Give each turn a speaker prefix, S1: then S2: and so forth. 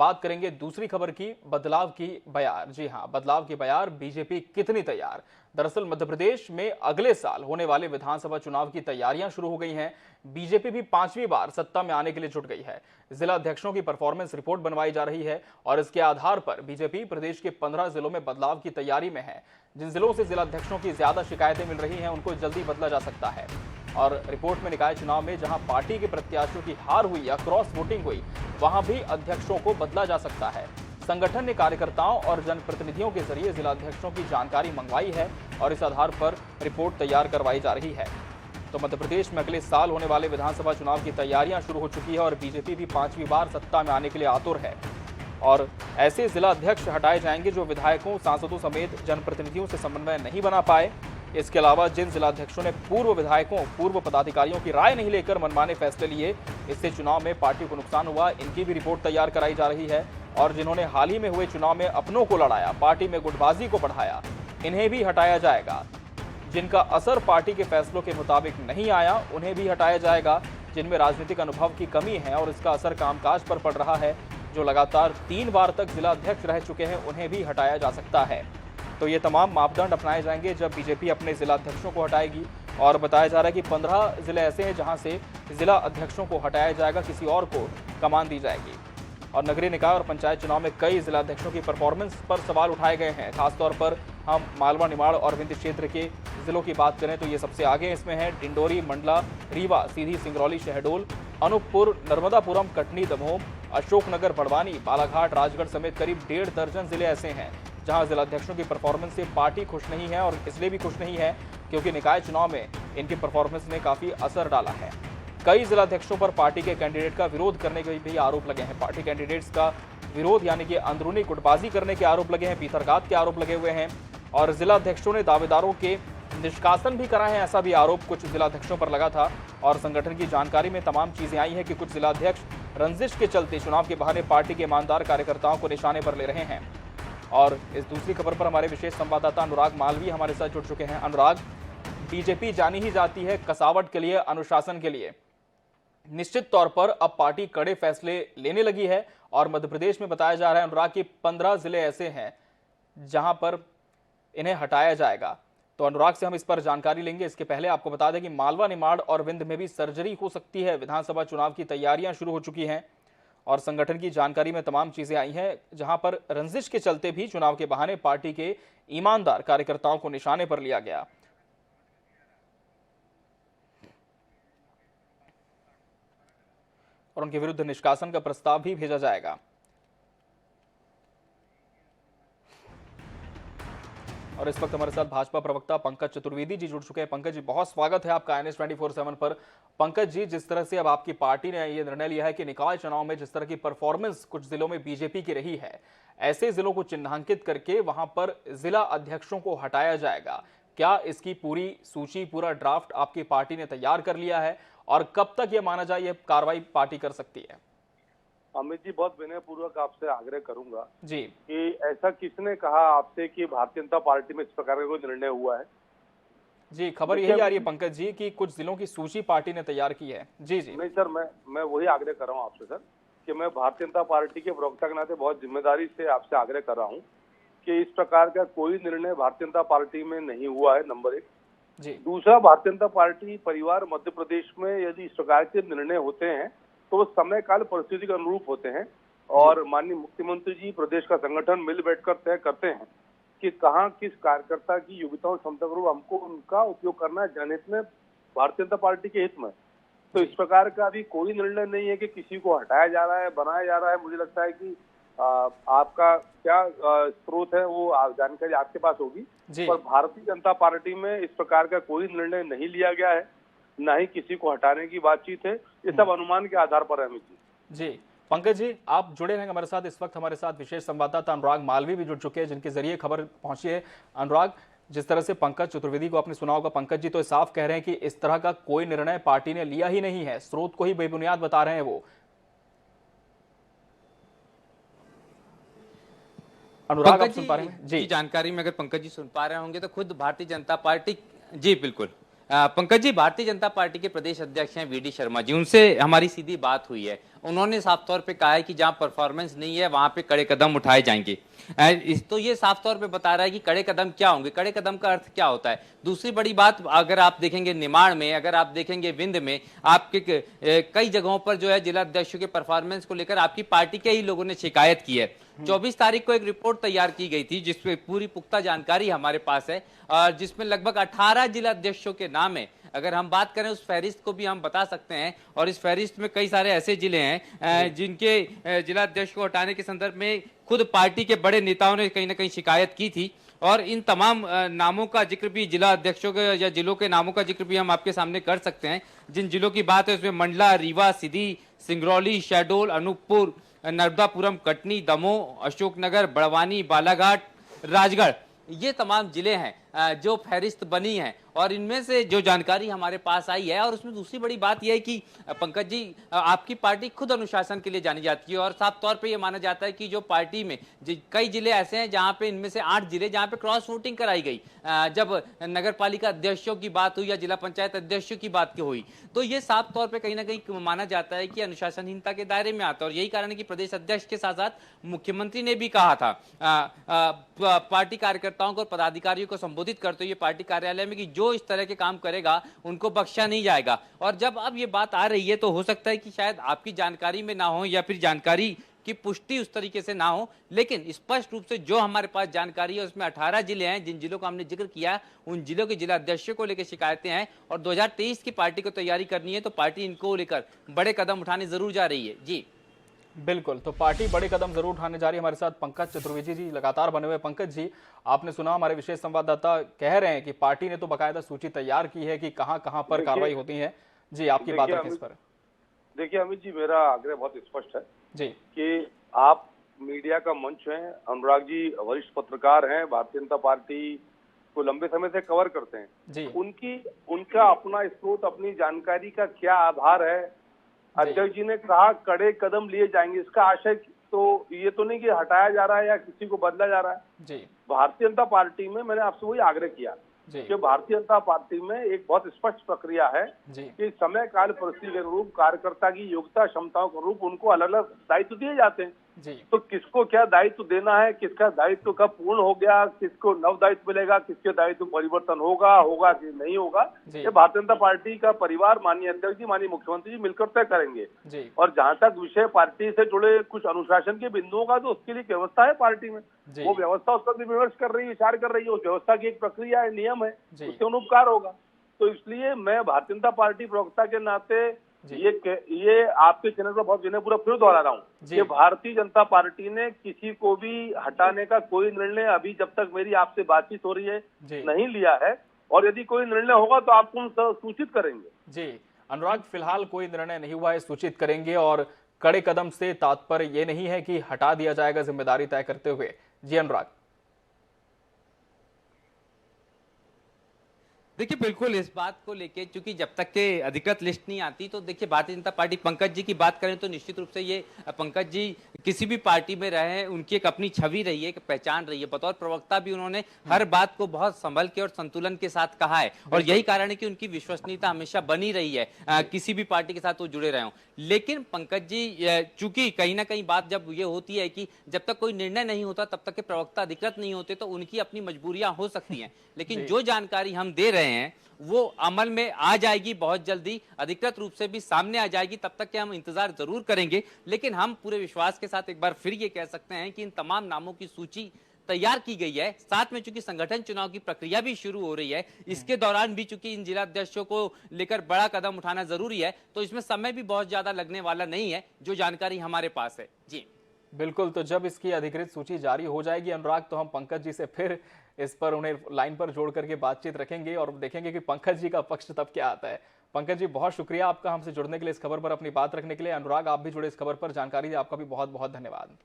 S1: बात करेंगे दूसरी खबर की, बदलाव की बयार। जी हां, बदलाव की बयार, बीजेपी कितनी तैयार। दरअसल मध्य प्रदेश में अगले साल होने वाले विधानसभा चुनाव की तैयारियां शुरू हो गई हैं। बीजेपी भी 5वीं बार सत्ता में आने के लिए जुट गई है। जिला अध्यक्षों की परफॉर्मेंस रिपोर्ट बनवाई जा रही है और इसके आधार पर बीजेपी प्रदेश के 15 जिलों में बदलाव की तैयारी में है। जिन जिलों से जिला अध्यक्षों की ज्यादा शिकायतें मिल रही हैं उनको जल्दी बदला जा सकता है। और रिपोर्ट में निकाय चुनाव में जहां पार्टी के प्रत्याशियों की हार हुई या क्रॉस वोटिंग हुई, वहां भी अध्यक्षों को बदला जा सकता है। संगठन ने कार्यकर्ताओं और जनप्रतिनिधियों के जरिए जिला अध्यक्षों की जानकारी मंगवाई है और इस आधार पर रिपोर्ट तैयार करवाई जा रही है। तो मध्य प्रदेश में अगले साल होने वाले विधानसभा चुनाव की तैयारियां शुरू हो चुकी है और बीजेपी भी 5वीं बार सत्ता में आने के लिए आतुर है। और ऐसे जिला अध्यक्ष हटाए जाएंगे जो विधायकों, सांसदों समेत जनप्रतिनिधियों से समन्वय नहीं बना पाए। इसके अलावा जिन जिलाध्यक्षों ने पूर्व विधायकों, पूर्व पदाधिकारियों की राय नहीं लेकर मनमाने फैसले लिए, इससे चुनाव में पार्टी को नुकसान हुआ, इनकी भी रिपोर्ट तैयार कराई जा रही है। और जिन्होंने हाल ही में हुए चुनाव में अपनों को लड़ाया, पार्टी में गुटबाजी को बढ़ाया, इन्हें भी हटाया जाएगा। जिनका असर पार्टी के फैसलों के मुताबिक नहीं आया, उन्हें भी हटाया जाएगा। जिनमें राजनीतिक अनुभव की कमी है और इसका असर कामकाज पर पड़ रहा है, जो लगातार 3 बार तक जिला अध्यक्ष रह चुके हैं, उन्हें भी हटाया जा सकता है। तो ये तमाम मापदंड अपनाए जाएंगे जब बीजेपी अपने जिला अध्यक्षों को हटाएगी। और बताया जा रहा है कि 15 जिले ऐसे हैं जहां से जिला अध्यक्षों को हटाया जाएगा, किसी और को कमान दी जाएगी। और नगरीय निकाय और पंचायत चुनाव में कई जिला अध्यक्षों की परफॉर्मेंस पर सवाल उठाए गए हैं। खासतौर पर हम मालवा, निमाड़ और विंध्य क्षेत्र के जिलों की बात करें तो ये सबसे आगे इसमें है। डिंडोरी, मंडला, रीवा, सीधी, सिंगरौली, शहडोल, अनूपपुर, नर्मदापुरम, कटनी, दमोह, अशोकनगर, बड़वानी, बालाघाट, राजगढ़ समेत करीब 1.5 दर्जन जिले ऐसे हैं जहां जिलाध्यक्षों की परफॉर्मेंस से पार्टी खुश नहीं है। और इसलिए भी खुश नहीं है क्योंकि निकाय चुनाव में इनकी परफॉर्मेंस ने काफी असर डाला है। कई जिलाध्यक्षों पर पार्टी के कैंडिडेट का विरोध करने के भी आरोप लगे हैं। पार्टी कैंडिडेट्स का विरोध यानी कि अंदरूनी गुटबाजी करने के आरोप लगे हैं, पीथरघात के आरोप लगे हुए हैं। और जिलाध्यक्षों ने दावेदारों के निष्कासन भी करा है, ऐसा भी आरोप कुछ जिलाध्यक्षों पर लगा था। और संगठन की जानकारी में तमाम चीजें आई हैं कि कुछ जिलाध्यक्ष रंजिश के चलते चुनाव के बहाने पार्टी के ईमानदार कार्यकर्ताओं को निशाने पर ले रहे हैं। और इस दूसरी खबर पर हमारे विशेष संवाददाता अनुराग मालवी हमारे साथ जुड़ चुके हैं। अनुराग, बीजेपी जानी ही जाती है कसावट के लिए, अनुशासन के लिए। निश्चित तौर पर अब पार्टी कड़े फैसले लेने लगी है और मध्य प्रदेश में बताया जा रहा है अनुराग की 15 जिले ऐसे हैं जहां पर इन्हें हटाया जाएगा। तो अनुराग से हम इस पर जानकारी लेंगे। इसके पहले आपको बता दें कि मालवा, निमाड़ और विंध्य में भी सर्जरी हो सकती है। विधानसभा चुनाव की तैयारियां शुरू हो चुकी हैं और संगठन की जानकारी में तमाम चीजें आई हैं जहां पर रंजिश के चलते भी चुनाव के बहाने पार्टी के ईमानदार कार्यकर्ताओं को निशाने पर लिया गया और उनके विरुद्ध निष्कासन का प्रस्ताव भी भेजा जाएगा। और इस वक्त हमारे साथ भाजपा प्रवक्ता पंकज चतुर्वेदी जी जुड़ चुके हैं। पंकज जी, बहुत स्वागत है आपका NS 24/7 पर। पंकज जी, जिस तरह से अब आपकी पार्टी ने यह निर्णय लिया है कि निकाय चुनाव में जिस तरह की परफॉर्मेंस कुछ जिलों में बीजेपी की रही है, ऐसे जिलों को चिन्हांकित करके वहां पर जिला अध्यक्षों को हटाया जाएगा, क्या इसकी पूरी सूची, पूरा ड्राफ्ट आपकी पार्टी ने तैयार कर लिया है और कब तक यह माना जाए यह कार्रवाई पार्टी कर सकती है?
S2: अमित जी, बहुत विनयपूर्वक आपसे आग्रह करूंगा
S1: जी
S2: कि ऐसा किसने कहा आपसे कि भारतीय जनता पार्टी में इस प्रकार का कोई निर्णय हुआ है?
S1: जी, खबर यही आ रही है पंकज जी कि कुछ जिलों की सूची पार्टी ने तैयार की है। जी जी
S2: नहीं सर, मैं वही आग्रह कर रहा हूँ आपसे सर कि मैं भारतीय जनता पार्टी के प्रवक्ता के नाते बहुत जिम्मेदारी से आपसे आग्रह कर रहा हूँ कि इस प्रकार का कोई निर्णय भारतीय जनता पार्टी में नहीं हुआ है, नंबर 1।
S1: जी।
S2: दूसरा, भारतीय जनता पार्टी परिवार मध्य प्रदेश में यदि इस प्रकार के निर्णय होते हैं तो वो समय काल परिस्थिति के अनुरूप होते हैं और माननीय मुख्यमंत्री जी, प्रदेश का संगठन मिल बैठकर तय करते हैं कि कहाँ किस कार्यकर्ता की योग्यता और क्षमता को हमको उनका उपयोग करना है जनहित में, भारतीय जनता पार्टी के हित में। तो इस प्रकार का अभी कोई निर्णय नहीं है कि किसी को हटाया जा रहा है, बनाया जा रहा है। मुझे लगता है कि आपका क्या स्रोत है वो जानकारी आपके पास होगी, पर भारतीय जनता पार्टी में इस प्रकार का कोई निर्णय नहीं लिया गया है, न ही किसी को हटाने की बातचीत है। ये सब अनुमान के आधार पर है अमित जी।
S1: जी पंकज जी, आप जुड़े रहेंगे हमारे साथ। इस वक्त हमारे साथ विशेष संवाददाता अनुराग मालवी भी जुड़ चुके हैं जिनके जरिए खबर पहुंची है। अनुराग, जिस तरह से पंकज चतुर्वेदी को आपने सुना होगा, पंकज जी तो साफ कह रहे हैं कि इस तरह का कोई निर्णय पार्टी ने लिया ही नहीं है, स्रोत को ही बेबुनियाद बता रहे हैं वो। अनुराग, आप सुन पा रहे हैं?
S3: जी, जानकारी में अगर पंकज जी सुन पा रहे होंगे तो खुद भारतीय जनता पार्टी, जी बिल्कुल पंकज जी, भारतीय जनता पार्टी के प्रदेश अध्यक्ष हैं VD शर्मा जी, उनसे हमारी सीधी बात हुई है उन्होंने साफ तौर पे कहा है कि जहां परफॉर्मेंस नहीं है वहां पे कड़े कदम उठाए जाएंगे। तो ये साफ तौर पे बता रहा है कि कड़े कदम क्या होंगे, कड़े कदम का अर्थ क्या होता है। दूसरी बड़ी बात, अगर आप देखेंगे निमाड़ में, अगर आप देखेंगे विंध्य में, आपके कई जगहों पर जो है जिला अध्यक्षों के परफॉर्मेंस को लेकर आपकी पार्टी के ही लोगों ने शिकायत की है। 24 तारीख को एक रिपोर्ट तैयार की गई थी जिसपे पूरी पुख्ता जानकारी हमारे पास है, और जिसमें लगभग 18 जिला अध्यक्षों के नाम है। अगर हम बात करें उस फहरिस्त को भी हम बता सकते हैं, और इस फहरिस्त में कई सारे ऐसे जिले हैं जिनके जिला अध्यक्ष को हटाने के संदर्भ में खुद पार्टी के बड़े नेताओं ने कहीं ना कहीं शिकायत की थी। और इन तमाम नामों का जिक्र भी, जिला अध्यक्षों के या जिलों के नामों का जिक्र भी हम आपके सामने कर सकते हैं। जिन जिलों की बात है उसमें मंडला, रीवा, सीधी, सिंगरौली, शहडोल, अनूपपुर, नर्मदापुरम, कटनी, दमोह, अशोकनगर, बड़वानी, बालाघाट, राजगढ़, ये तमाम जिले हैं जो फहरिस्त बनी है। और इनमें से जो जानकारी हमारे पास आई है, और उसमें दूसरी बड़ी बात यह है कि पंकज जी, आपकी पार्टी खुद अनुशासन के लिए जानी जाती है, और साफ तौर पे ये माना जाता है कि जो पार्टी में कई जिले ऐसे हैं जहां पे, इनमें से 8 जिले जहां पे क्रॉस वोटिंग कराई गई, जब नगर पालिका अध्यक्षों की बात हुई या जिला पंचायत अध्यक्षों की बात हुई, तो ये साफ तौर पर कहीं ना कहीं माना जाता है कि अनुशासनहीनता के दायरे में आता है। और यही कारण है कि प्रदेश अध्यक्ष के साथ साथ मुख्यमंत्री ने भी कहा था पार्टी कार्यकर्ताओं को, पदाधिकारियों को संबोधित करते हुए पार्टी कार्यालय में कि जो इस तरह के काम करेगा उनको बख्शा नहीं जाएगा। और जब अब ये बात आ रही है तो हो सकता है कि शायद आपकी जानकारी में ना हो, या फिर जानकारी की पुष्टि उस तरीके से ना हो, लेकिन स्पष्ट रूप से जो हमारे पास जानकारी है उसमें 18 जिले हैं जिन जिलों का हमने जिक्र किया, उन जिलों के जिला अध्यक्षों को लेकर शिकायतें हैं। और 2023 की पार्टी को तैयारी करनी है, तो पार्टी इनको लेकर बड़े कदम उठाने जरूर जा रही है। जी
S1: बिल्कुल, तो पार्टी बड़े कदम जरूर उठाने जा रही है। हमारे साथ पंकज चतुर्वेदी जी लगातार बने हुए। पंकज जी, आपने सुना हमारे विशेष संवाददाता कह रहे हैं कि पार्टी ने तो बाकायदा सूची तैयार की है कि कहां कहां पर कार्रवाई होती है। जी, आपकी बात रखें इस पर।
S2: देखिए अमित जी, मेरा आग्रह बहुत स्पष्ट है
S1: जी
S2: कि आप मीडिया का मंच है, अनुराग जी वरिष्ठ पत्रकार हैं, भारतीय जनता पार्टी को लंबे समय से कवर करते हैं
S1: जी,
S2: उनका अपना स्रोत, अपनी जानकारी का क्या आधार है। अध्यक्ष जी ने कहा कड़े कदम लिए जाएंगे, इसका आशय तो ये तो नहीं कि हटाया जा रहा है या किसी को बदला जा रहा है।
S1: जी,
S2: भारतीय जनता पार्टी में मैंने आपसे वही आग्रह किया कि भारतीय जनता पार्टी में एक बहुत स्पष्ट प्रक्रिया है कि समय काल परिस्थिति के अनुरूप कार्यकर्ता की योग्यता क्षमताओं के अनुरूप उनको अलग अलग दायित्व दिए जाते हैं।
S1: जी,
S2: तो किसको क्या दायित्व देना है, किसका दायित्व कब पूर्ण हो गया, किसको नव दायित्व मिलेगा, किसके दायित्व परिवर्तन होगा कि नहीं होगा, ये भारतीय जनता पार्टी का परिवार, माननीय अध्यक्ष जी, माननीय मुख्यमंत्री जी मिलकर तय करेंगे। और जहां तक विषय पार्टी से जुड़े कुछ अनुशासन के बिंदुओं का, तो उसके लिए व्यवस्था है पार्टी में, वो व्यवस्था उस पर भी विमर्श कर रही है, विचार कर रही है, उस व्यवस्था की एक प्रक्रिया है, नियम है, उसके अनुपकार होगा। तो इसलिए मैं भारतीय जनता पार्टी प्रवक्ता के नाते ये आपके चैनल पर बहुत विनयपूर्वक फिर दोहरा रहा हूँ कि भारतीय जनता पार्टी ने किसी को भी हटाने का कोई निर्णय अभी, जब तक मेरी आपसे बातचीत हो रही है, नहीं लिया है। और यदि कोई निर्णय होगा तो आपको हम सूचित करेंगे।
S1: जी अनुराग, फिलहाल कोई निर्णय नहीं हुआ है, सूचित करेंगे। और कड़े कदम से तात्पर्य ये नहीं है कि हटा दिया जाएगा जिम्मेदारी तय करते हुए। जी अनुराग।
S3: देखिए, बिल्कुल इस बात को लेके, क्योंकि जब तक के अधिकृत लिस्ट नहीं आती, तो देखिए भारतीय जनता पार्टी, पंकज जी की बात करें तो निश्चित रूप से ये पंकज जी किसी भी पार्टी में रहे हैं, उनकी एक अपनी छवि रही है, एक पहचान रही है। बतौर प्रवक्ता भी उन्होंने हर बात को बहुत संभल के और संतुलन के साथ कहा है, और यही कारण है कि उनकी विश्वसनीयता हमेशा बनी रही है, किसी भी पार्टी के साथ वो जुड़े रहे हों। लेकिन पंकज जी, चूंकि कहीं ना कहीं बात जब ये होती है कि जब तक कोई निर्णय नहीं होता तब तक के प्रवक्ता अधिकृत नहीं होते, तो उनकी अपनी मजबूरियां हो सकती हैं। लेकिन जो जानकारी हम दे रहे हैं वो अमल में आ जाएगी, बहुत जल्दी अधिकृत रूप से भी सामने आ जाएगी। तब तक के हम इंतजार जरूर करेंगे, लेकिन हम पूरे विश्वास के साथ एक बार फिर ये कह सकते हैं कि इन तमाम नामों की सूची तैयार की गई है। साथ में चूंकि संगठन चुनाव की प्रक्रिया भी शुरू हो रही है, इसके दौरान भी चूंकि इन जिला अध्यक्षों को लेकर बड़ा कदम उठाना जरूरी है, तो इसमें समय भी बहुत ज्यादा लगने वाला नहीं है, जो जानकारी हमारे पास है। जी
S1: बिल्कुल, तो जब इसकी अधिकृत सूची जारी हो जाएगी अनुराग, तो हम पंकज जी से फिर इस पर, उन्हें लाइन पर जोड़ करके बातचीत रखेंगे और देखेंगे कि पंकज जी का पक्ष तब क्या आता है। पंकज जी, बहुत शुक्रिया आपका हमसे जुड़ने के लिए, इस खबर पर अपनी बात रखने के लिए। अनुराग, आप भी जुड़े इस खबर पर, जानकारी दी, आपका भी बहुत बहुत धन्यवाद।